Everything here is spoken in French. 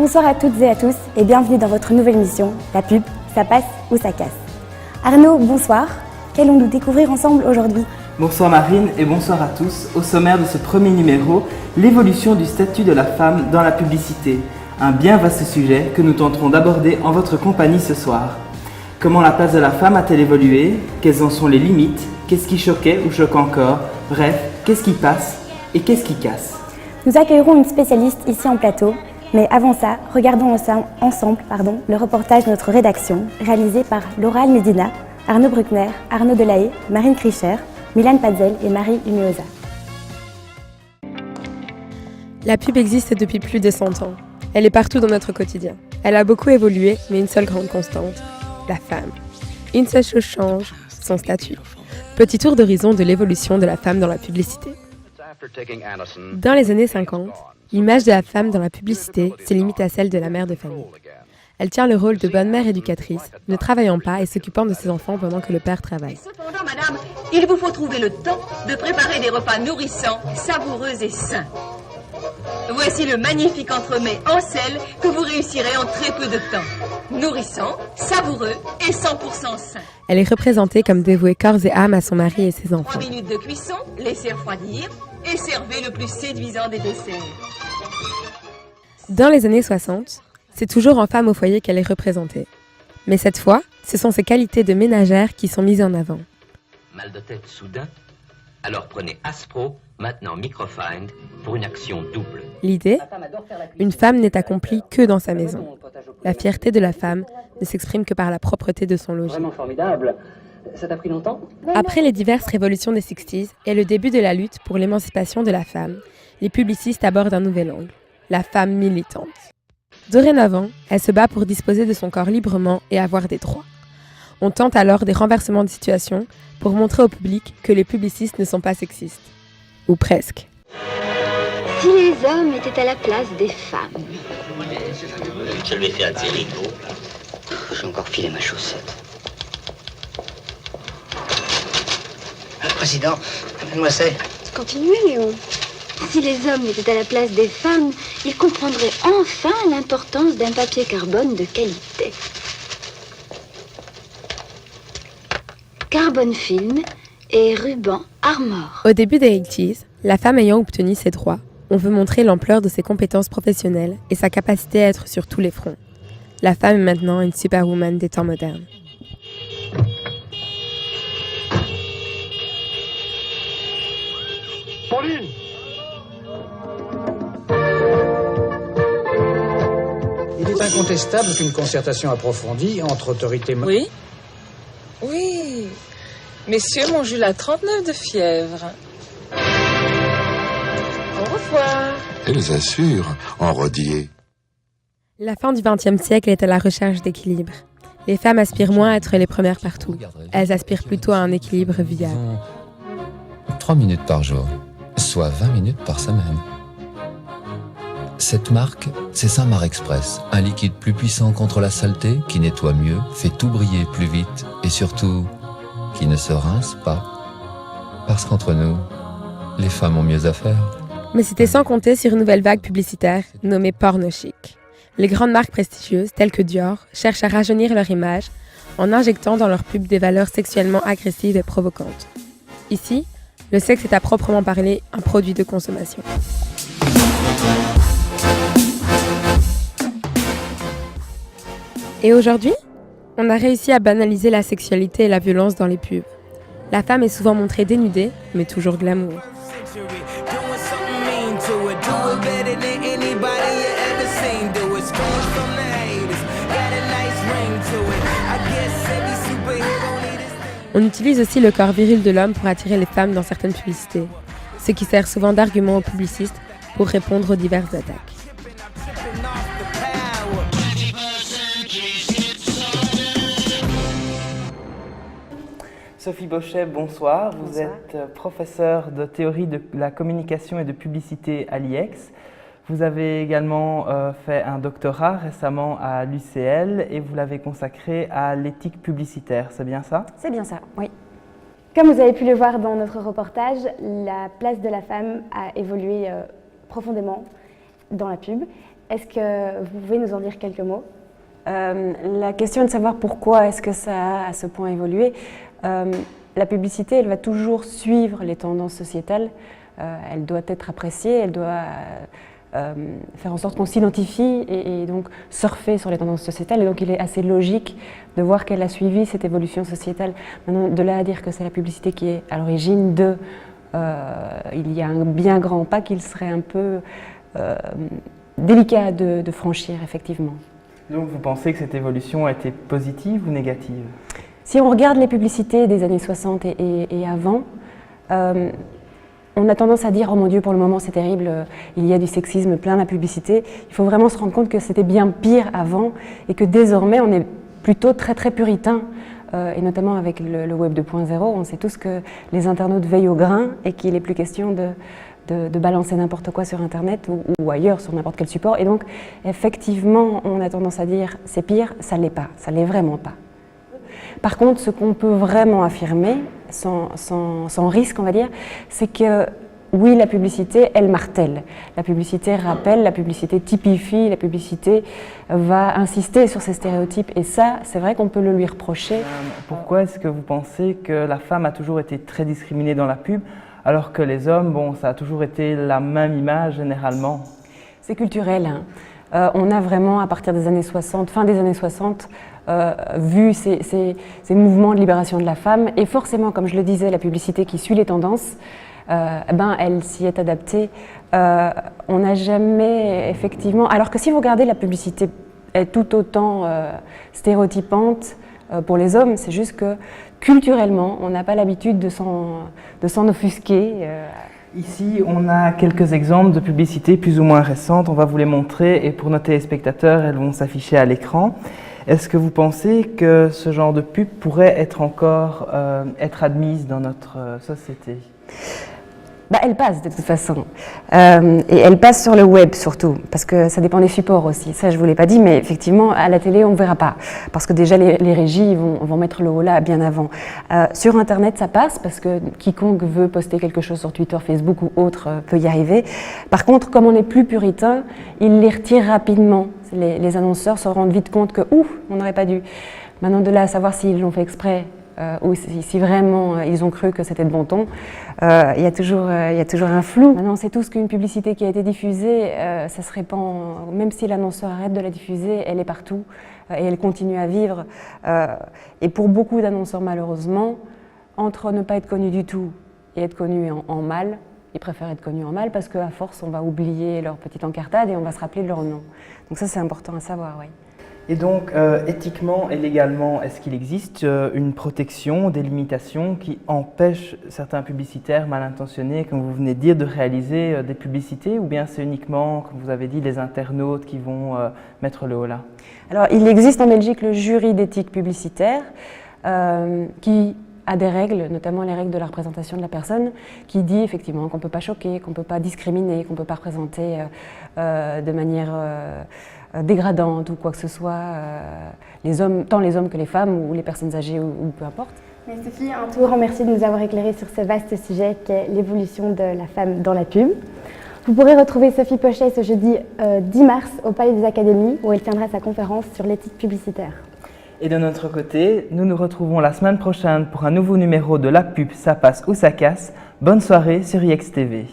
Bonsoir à toutes et à tous et bienvenue dans votre nouvelle émission, la pub, ça passe ou ça casse. Arnaud, bonsoir. Qu'allons-nous découvrir ensemble aujourd'hui ? Bonsoir Marine et bonsoir à tous. Au sommaire de ce premier numéro, l'évolution du statut de la femme dans la publicité. Un bien vaste sujet que nous tenterons d'aborder en votre compagnie ce soir. Comment la place de la femme a-t-elle évolué ? Quelles en sont les limites ? Qu'est-ce qui choquait ou choque encore ? Bref, qu'est-ce qui passe et qu'est-ce qui casse ? Nous accueillerons une spécialiste ici en plateau, mais avant ça, regardons ensemble le reportage de notre rédaction, réalisé par Laura Almedina, Arnaud Bruckner, Arnaud Delahaye, Marine Kricher, Milan Padzel et Marie Humeosa. La pub existe depuis plus de 100 ans. Elle est partout dans notre quotidien. Elle a beaucoup évolué, mais une seule grande constante, la femme. Une seule chose change, son statut. Petit tour d'horizon de l'évolution de la femme dans la publicité. Dans les années 50, l'image de la femme dans la publicité se limite à celle de la mère de famille. Elle tient le rôle de bonne mère éducatrice, ne travaillant pas et s'occupant de ses enfants pendant que le père travaille. Cependant, madame, il vous faut trouver le temps de préparer des repas nourrissants, savoureux et sains. Voici le magnifique entremets en sel que vous réussirez en très peu de temps. Nourrissant, savoureux et 100% sain. Elle est représentée comme dévouée corps et âme à son mari et ses enfants. 3 minutes de cuisson, laissez refroidir et servez le plus séduisant des desserts. Dans les années 60, c'est toujours en femme au foyer qu'elle est représentée. Mais cette fois, ce sont ses qualités de ménagère qui sont mises en avant. Mal de tête soudain? Alors prenez Aspro, maintenant Microfind, pour une action double. L'idée, une femme n'est accomplie que dans sa maison. La fierté de la femme ne s'exprime que par la propreté de son logis. Vraiment formidable. Ça t'a pris longtemps ? Après les diverses révolutions des 60s et le début de la lutte pour l'émancipation de la femme, les publicistes abordent un nouvel angle, la femme militante. Dorénavant, elle se bat pour disposer de son corps librement et avoir des droits. On tente alors des renversements de situation pour montrer au public que les publicistes ne sont pas sexistes. Ou presque. Si les hommes étaient à la place des femmes. Je lui ai fait attirer, gros. J'ai encore filé ma chaussette. Président, mademoiselle. Continuez, Léon. Si les hommes étaient à la place des femmes, ils comprendraient enfin l'importance d'un papier carbone de qualité. Carbone Film et ruban Armor. Au début des 80s, la femme ayant obtenu ses droits, on veut montrer l'ampleur de ses compétences professionnelles et sa capacité à être sur tous les fronts. La femme est maintenant une superwoman des temps modernes. Pauline! Il est incontestable qu'une concertation approfondie entre autorités... Oui. Oui. Messieurs m'ont eu la 39 de fièvre. Au revoir. Elles assurent, en rodier. La fin du XXe siècle est à la recherche d'équilibre. Les femmes aspirent moins à être les premières partout. Elles aspirent plutôt à un équilibre viable. 3 minutes par jour, soit 20 minutes par semaine. Cette marque, c'est Saint-Mar Express, un liquide plus puissant contre la saleté, qui nettoie mieux, fait tout briller plus vite et surtout, qui ne se rince pas. Parce qu'entre nous, les femmes ont mieux à faire. Mais c'était sans compter sur une nouvelle vague publicitaire nommée porno chic. Les grandes marques prestigieuses, telles que Dior, cherchent à rajeunir leur image en injectant dans leurs pubs des valeurs sexuellement agressives et provocantes. Ici, le sexe est à proprement parler un produit de consommation. Et aujourd'hui, on a réussi à banaliser la sexualité et la violence dans les pubs. La femme est souvent montrée dénudée, mais toujours glamour. On utilise aussi le corps viril de l'homme pour attirer les femmes dans certaines publicités, ce qui sert souvent d'argument aux publicistes pour répondre aux diverses attaques. Sophie Bochet, bonsoir. Vous êtes professeure de théorie de la communication et de publicité à l'IEX. Vous avez également fait un doctorat récemment à l'UCL et vous l'avez consacré à l'éthique publicitaire, c'est bien ça? C'est bien ça, oui. Comme vous avez pu le voir dans notre reportage, la place de la femme a évolué profondément dans la pub Est-ce que vous pouvez nous en dire quelques mots? La question est de savoir pourquoi est-ce que ça a à ce point évolué. La publicité, elle va toujours suivre les tendances sociétales. Elle doit être appréciée, elle doit faire en sorte qu'on s'identifie et donc surfer sur les tendances sociétales. Et donc il est assez logique de voir qu'elle a suivi cette évolution sociétale. Maintenant, de là à dire que c'est la publicité qui est à l'origine de... il y a un bien grand pas qu'il serait un peu délicat de franchir, effectivement. Donc vous pensez que cette évolution a été positive ou négative? Si on regarde les publicités des années 60 et avant, on a tendance à dire « Oh mon Dieu, pour le moment c'est terrible, il y a du sexisme plein la publicité ». Il faut vraiment se rendre compte que c'était bien pire avant et que désormais on est plutôt très très puritain. Et notamment avec le Web 2.0, on sait tous que les internautes veillent au grain et qu'il n'est plus question de balancer n'importe quoi sur Internet ou ailleurs, sur n'importe quel support. Et donc, effectivement, on a tendance à dire « c'est pire », ça ne l'est pas, ça ne l'est vraiment pas. Par contre, ce qu'on peut vraiment affirmer, sans risque, on va dire, c'est que oui, la publicité, elle martèle. La publicité rappelle, la publicité typifie, la publicité va insister sur ces stéréotypes. Et ça, c'est vrai qu'on peut le lui reprocher. Pourquoi est-ce que vous pensez que la femme a toujours été très discriminée dans la pub, alors que les hommes, bon, ça a toujours été la même image généralement? C'est culturel, hein. On a vraiment, à partir des années 60, fin des années 60, vu ces mouvements de libération de la femme. Et forcément, comme je le disais, la publicité qui suit les tendances, elle s'y est adaptée. On n'a jamais, effectivement... Alors que si vous regardez, la publicité est tout autant stéréotypante pour les hommes, c'est juste que culturellement, on n'a pas l'habitude de s'en offusquer. Ici, on a quelques exemples de publicités plus ou moins récentes. On va vous les montrer et pour nos téléspectateurs, elles vont s'afficher à l'écran. Est-ce que vous pensez que ce genre de pub pourrait être encore être admise dans notre société? Elle passe de toute façon, et elle passe sur le web surtout, parce que ça dépend des supports aussi, ça je ne vous l'ai pas dit, mais effectivement à la télé on ne verra pas, parce que déjà les régies vont mettre le holà bien avant. Sur internet ça passe, parce que quiconque veut poster quelque chose sur Twitter, Facebook ou autre peut y arriver. Par contre, comme on est plus puritain, ils les retirent rapidement. Les annonceurs se rendent vite compte que ouf, on n'aurait pas dû. Maintenant de là à savoir s'ils l'ont fait exprès, ou si vraiment ils ont cru que c'était de bon ton, il y a toujours un flou. Maintenant, on sait tous qu'une publicité qui a été diffusée, ça se répand, même si l'annonceur arrête de la diffuser, elle est partout et elle continue à vivre. Et pour beaucoup d'annonceurs, malheureusement, entre ne pas être connu du tout et être connu en mal, ils préfèrent être connus en mal parce qu'à force, on va oublier leur petite encartade et on va se rappeler de leur nom. Donc ça, c'est important à savoir, oui. Et donc, éthiquement et légalement, est-ce qu'il existe une protection, des limitations qui empêchent certains publicitaires mal intentionnés, comme vous venez de dire, de réaliser des publicités, ou bien c'est uniquement, comme vous avez dit, les internautes qui vont mettre le holà? Alors, il existe en Belgique le jury d'éthique publicitaire qui a des règles, notamment les règles de la représentation de la personne, qui dit effectivement qu'on ne peut pas choquer, qu'on ne peut pas discriminer, qu'on ne peut pas représenter de manière dégradante ou quoi que ce soit, les hommes, tant les hommes que les femmes ou les personnes âgées ou peu importe. Mais Sophie, un tout grand merci de nous avoir éclairé sur ce vaste sujet qu'est l'évolution de la femme dans la pub. Vous pourrez retrouver Sophie Pochet ce jeudi 10 mars au Palais des Académies où elle tiendra sa conférence sur l'éthique publicitaire. Et de notre côté, nous nous retrouvons la semaine prochaine pour un nouveau numéro de La Pub, ça passe ou ça casse. Bonne soirée sur IX TV.